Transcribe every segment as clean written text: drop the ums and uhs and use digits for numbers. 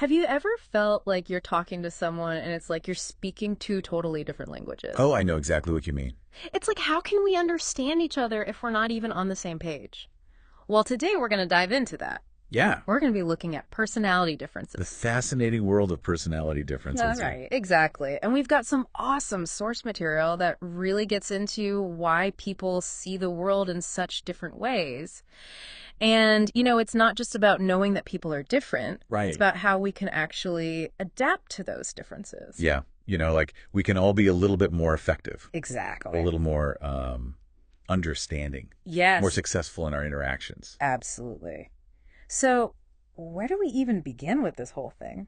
Have you ever felt like you're talking to someone and it's like you're speaking two totally different languages? Oh, I know exactly what you mean. It's like, how can we understand each other if we're not even on the same page? Well, today we're going to dive into that. Yeah. We're going to be looking at personality The differences. fascinating world of personality Yeah, differences. right. Exactly. And we've got some awesome source material that really gets into why people see the world in such different ways. And, it's not just about knowing that people are different. It's Right. about how we can actually adapt to those differences. Yeah. Like we can all be a little bit more effective, Exactly. a little more understanding, Yes. more successful in our interactions. Absolutely. So, where do we even begin with this whole thing?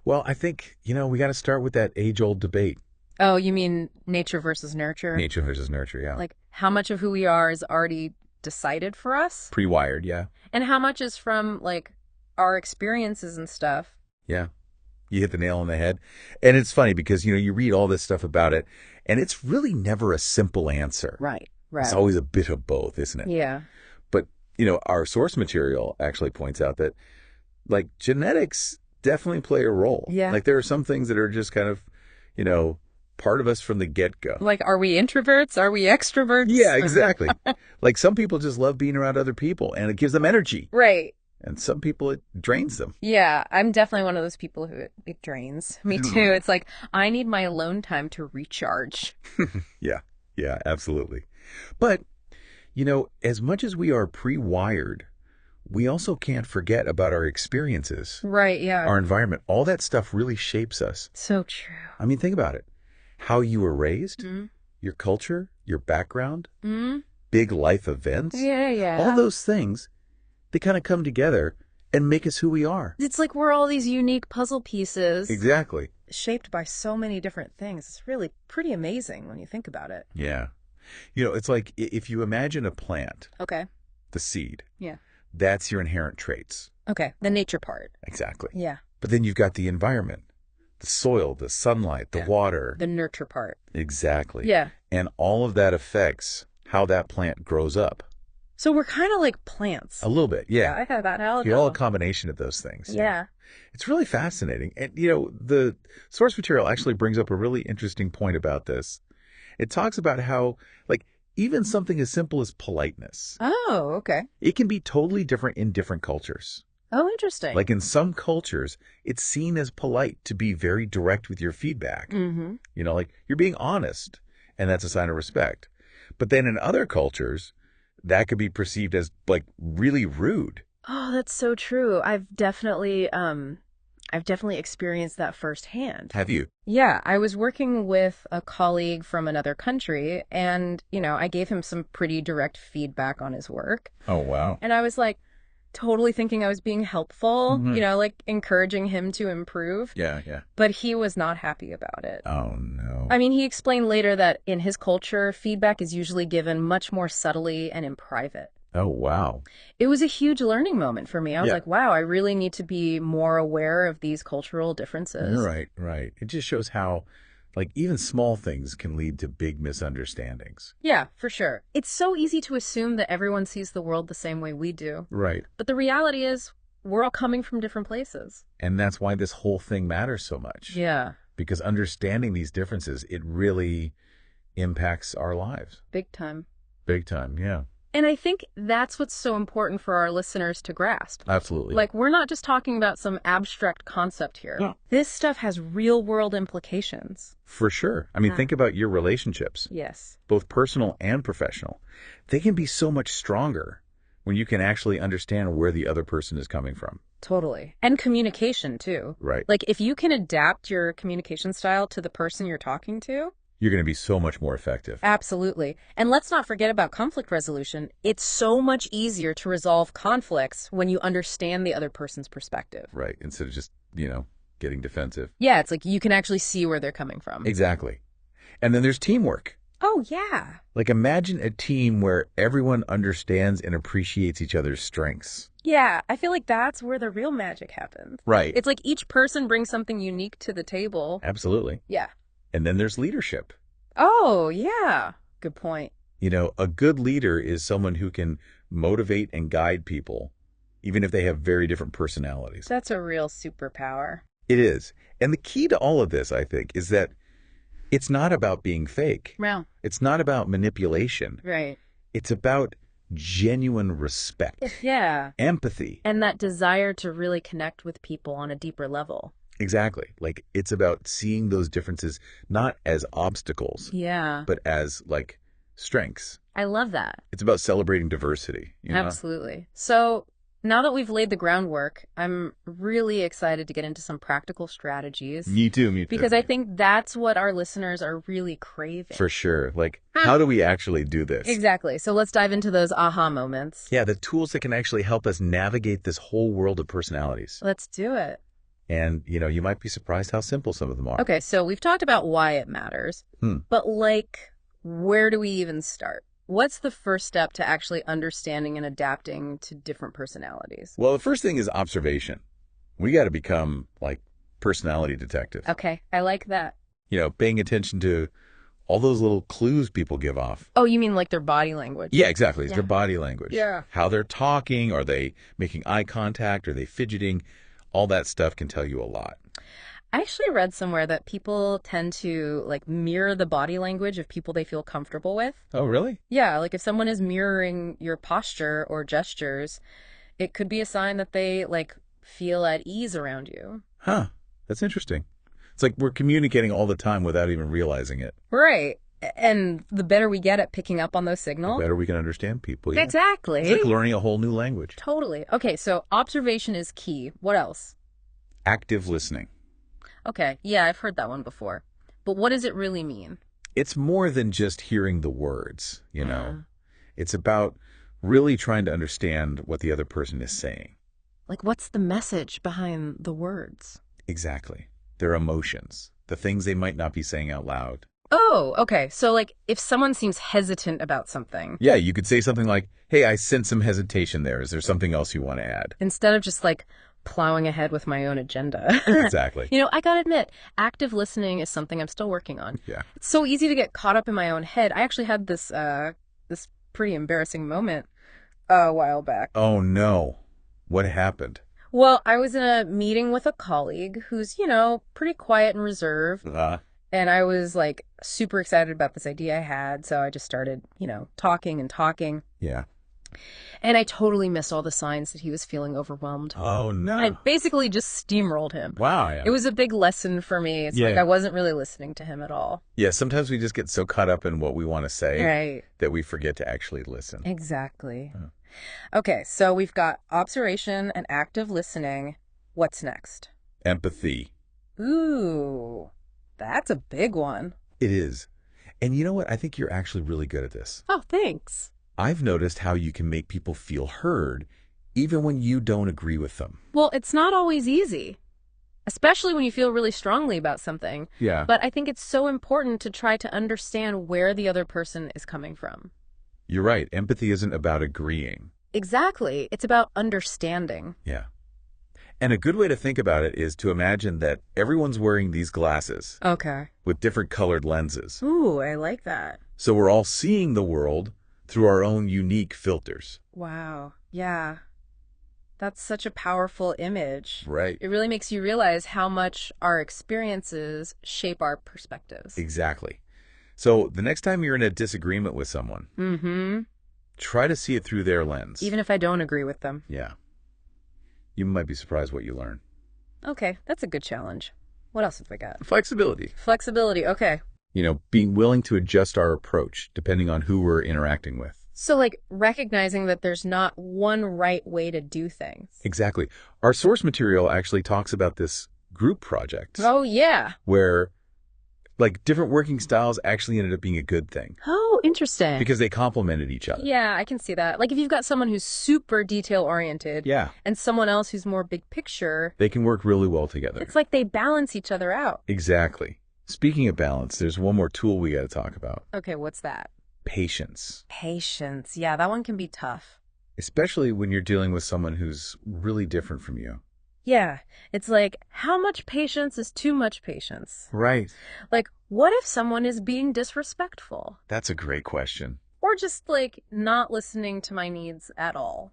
Well, I think, we got to start with that age-old debate, Oh, you mean nature versus nurture? nature versus nurture, yeah. Like, how much of who we are is already decided for us? Pre-wired, yeah. And how much is from, like, our experiences and stuff? Yeah. You hit the nail on the head. And it's funny because, you read all this stuff about it, and it's really never a simple answer. Right, It's always a bit of both, isn't it? Yeah. But, our source material actually points out that, like, genetics definitely play a role. Yeah. Like, there are some things that are just kind of, part of us from the get-go. Like, are we introverts? Are we extroverts? Yeah, exactly. Like, some people just love being around other people, and it gives them energy. Right. And some people, it drains them. Yeah, I'm definitely one of those people who it drains. Me too. It's like, I need my alone time to recharge. Yeah, absolutely. But, as much as we are pre-wired, we also can't forget about our experiences, Right, yeah. our environment. All that stuff really shapes us. So true. I mean, think about it. How you were raised, Mm-hmm. your culture, your background, Mm-hmm. big life events, Yeah. all those things, they kind of come together and make us who we are. It's like we're all these unique puzzle pieces Exactly. shaped by so many different things. It's really pretty amazing when you think about it. Yeah. It's like if you imagine a plant, Okay. the seed, Yeah. that's your inherent traits. Okay. The nature part. Exactly. Yeah. But then you've got the environment, the soil, the sunlight, the Yeah. water. The nurture part. Exactly. Yeah. And all of that affects how that plant grows up. So we're kind of like plants. A little bit, yeah. I have that how You're all a combination of those things. Yeah. It's really fascinating. And, the source material actually brings up a really interesting point about this. It talks about how, like, even something as simple as politeness, Oh, okay. it can be totally different in different cultures. Oh, interesting. Like in some cultures, it's seen as polite to be very direct with your feedback. Mm-hmm. Like you're being honest, and that's a sign of respect. But then in other cultures, that could be perceived as like really rude. Oh, that's so true. I've definitely experienced that firsthand. Have you? Yeah, I was working with a colleague from another country and, I gave him some pretty direct feedback on his work. Oh, wow. And I was like totally thinking I was being helpful, Mhm. like encouraging him to improve. Yeah. But he was not happy about it. Oh, no. I mean, he explained later that in his culture, feedback is usually given much more subtly and in private. Oh, wow. It was a huge learning moment for me. I was Yeah. like, wow, I really need to be more aware of these cultural differences. Right. It just shows how, like, even small things can lead to big misunderstandings. Yeah, for sure. It's so easy to assume that everyone sees the world the same way we do. Right. But the reality is, we're all coming from different places. And that's why this whole thing matters so much. Yeah, Because understanding these differences, it really impacts our lives. big time. Big time, yeah. And I think that's what's so important for our listeners to grasp. Absolutely. Like, we're not just talking about some abstract concept here. No. This stuff has real world implications. For sure. I mean, think about your relationships, Yes. both personal and professional. They can be so much stronger when you can actually understand where the other person is coming from. Totally. And communication, too. Right. Like, if you can adapt your communication style to the person you're talking to, You're going to be so much more effective. absolutely. And let's not forget about conflict resolution. It's so much easier to resolve conflicts when you understand the other person's perspective. Right. Instead of just, getting defensive. Yeah, it's like you can actually see where they're coming from. Exactly. And then there's teamwork. Oh, yeah. Like imagine a team where everyone understands and appreciates each other's strengths. Yeah, I feel like that's where the real magic happens. Right. It's like each person brings something unique to the table. Absolutely. Yeah. And then there's leadership. Oh, yeah. Good point. A good leader is someone who can motivate and guide people even if they have very different personalities. That's a real superpower. It is. And the key to all of this, I think, is that it's not about being fake. Wow. It's not about manipulation. Right. It's about genuine respect, Yeah. empathy. And that desire to really connect with people on a deeper level. Exactly. Like, it's about seeing those differences not as obstacles, Yeah. but as, like, strengths. I love that. It's about celebrating diversity, you know? Absolutely. So now that we've laid the groundwork, I'm really excited to get into some practical strategies. Me too, me too. Because I think that's what our listeners are really craving. For sure. Like, how do we actually do this? Exactly. So let's dive into those aha moments. Yeah, the tools that can actually help us navigate this whole world of personalities. Let's do it. And, you know, you might be surprised how simple some of them are. Okay, so we've talked about why it matters, but like, where do we even start? What's the first step to actually understanding and adapting to different personalities? Well, the first thing is observation. We got to become, like, personality detectives. Okay, I like that. You know, paying attention to all those little clues people give off. Oh, you mean like their body language? Yeah, exactly. It's their body language. Yeah. How they're talking. Are they making eye contact? Are they fidgeting? All that stuff can tell you a lot. I actually read somewhere that people tend to like mirror the body language of people they feel comfortable with. Oh, really? Yeah, like if someone is mirroring your posture or gestures, it could be a sign that they like feel at ease around you. Huh. That's interesting. It's like we're communicating all the time without even realizing it. Right. And the better we get at picking up on those signals, The better we can understand people. Yeah. Exactly. It's like learning a whole new language. Totally. Okay, so observation is key. What else? Active listening. Okay, yeah, I've heard that one before. But what does it really mean? It's more than just hearing the words, you know. It's about really trying to understand what the other person is saying. Like, what's the message behind the words? Exactly. Their emotions, the things they might not be saying out loud. Oh, okay. So, like, if someone seems hesitant about something, Yeah, you could say something like, hey, I sense some hesitation there. Is there something else you want to add? instead of just like plowing ahead with my own agenda. Exactly. You know, I gotta admit, active listening is something I'm still working on. Yeah. It's so easy to get caught up in my own head. I actually had this this pretty embarrassing moment a while back. Oh, no. What happened? Well, I was in a meeting with a colleague who's, you know, pretty quiet and reserved. And I was like super excited about this idea I had. So I just started, you know, talking and talking. Yeah. And I totally missed all the signs that he was feeling overwhelmed. Oh, no. I basically just steamrolled him. Wow. Yeah. It was a big lesson for me. It's like Yeah. I wasn't really listening to him at all. Yeah, sometimes we just get so caught up in what we want to say Right. that we forget to actually listen. Exactly. Oh. Okay, so we've got observation and active listening. What's next? Empathy. Ooh, that's a big one. It is. And you know what? I think you're actually really good at this. Oh, thanks. I've noticed how you can make people feel heard even when you don't agree with them. Well, it's not always easy, especially when you feel really strongly about something. Yeah. But I think it's so important to try to understand where the other person is coming from. You're right. Empathy isn't about agreeing. Exactly. It's about understanding. Yeah. And a good way to think about it is to imagine that everyone's wearing these glasses Okay. with different colored lenses. Ooh, I like that. So we're all seeing the world through our own unique filters. Wow. Yeah. That's such a powerful image. Right. It really makes you realize how much our experiences shape our perspectives. Exactly. So the next time you're in a disagreement with someone, try to see it through their lens. Even if I don't agree with them. Yeah. You might be surprised what you learn. Okay, that's a good challenge. What else have we got? Flexibility. Flexibility. Okay. You know, being willing to adjust our approach depending on who we're interacting with. So, like, recognizing that there's not one right way to do things. Exactly. Our source material actually talks about this group project Oh, yeah. where, like, different working styles actually ended up being a good thing Oh, interesting. because they complemented each other. Yeah, I can see that. Like, if you've got someone who's super detail-oriented Yeah. and someone else who's more big picture, They can work really well together. it's like they balance each other out. Exactly. Speaking of balance, there's one more tool we got to talk about. Okay, what's that? Patience. Patience. Yeah, that one can be tough. Especially when you're dealing with someone who's really different from you. Yeah, it's like, how much patience is too much patience? Right. Like, what if someone is being disrespectful? That's a great question. Or just, like, not listening to my needs at all?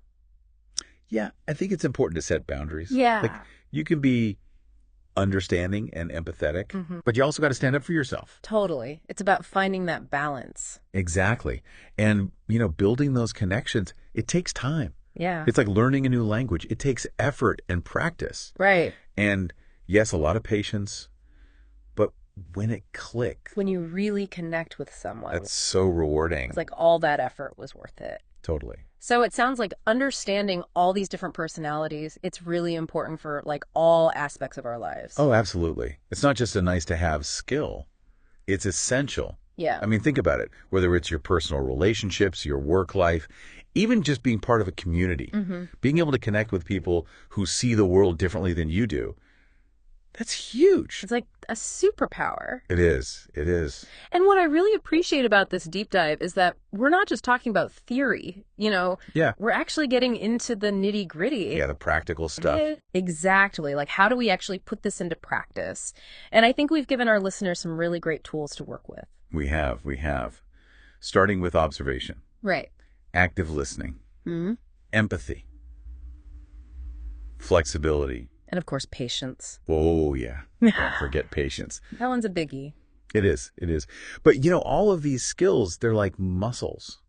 Yeah, I think it's important to set boundaries. Like, Yeah. you can be understanding and empathetic, Hmm. but you also got to stand up for yourself. Totally. It's about finding that balance. Exactly. And, building those connections, it takes time. Yeah. It's like learning a new language. It takes effort and practice. Right. And yes, a lot of patience, but when it clicks, When you really connect with someone, that's so rewarding. it's like all that effort was worth it. Totally. So it sounds like understanding all these different personalities, it's really important for like all aspects of our lives. Oh, absolutely. It's not just a nice to have skill. It's essential. Yeah. I mean, think about it. Whether it's your personal relationships, your work life, even just being part of a community, being able to connect with people who see the world differently than you do, that's huge. It's like a superpower. It is. It is. And what I really appreciate about this deep dive is that we're not just talking about theory, Yeah. we're actually getting into the nitty gritty. Yeah, the practical stuff. Exactly. Like, how do we actually put this into practice? And I think we've given our listeners some really great tools to work with. We have. We have. Starting with observation, Right. active listening, Hmm. empathy, flexibility. And of course, patience. Oh, yeah. Don't forget patience. That one's a biggie. It is. It is. But, all of these skills, they're like muscles.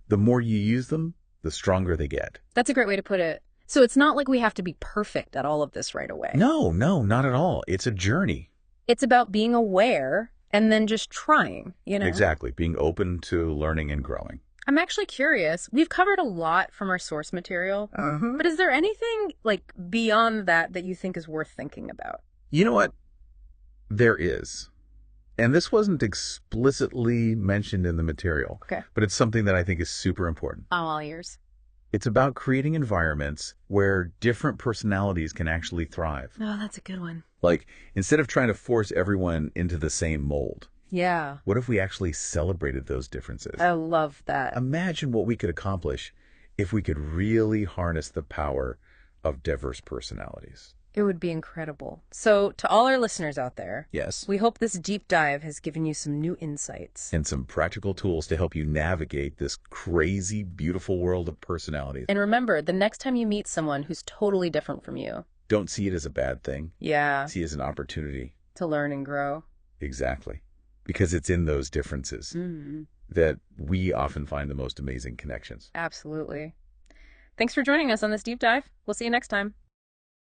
The more you use them, the stronger they get. That's a great way to put it. So it's not like we have to be perfect at all of this right away. No, not at all. It's a journey. It's about being aware and then just trying, Exactly. Being open to learning and growing. I'm actually curious. We've covered a lot from our source material, but is there anything like beyond that you think is worth thinking about? You know what? There is. And this wasn't explicitly mentioned in the material, Okay. but it's something that I think is super important. I'm all ears. It's about creating environments where different personalities can actually thrive. Oh, that's a good one. Like, instead of trying to force everyone into the same mold, Yeah. what if we actually celebrated those differences? I love that. Imagine what we could accomplish if we could really harness the power of diverse personalities. It would be incredible. So, to all our listeners out there, Yes. we hope this deep dive has given you some new insights. And some practical tools to help you navigate this crazy, beautiful world of personalities. And remember, the next time you meet someone who's totally different from you, Don't see it as a bad thing. yeah, See it as an opportunity. to learn and grow. Exactly. Because it's in those differences that we often find the most amazing connections. Absolutely. Thanks for joining us on this deep dive. We'll see you next time.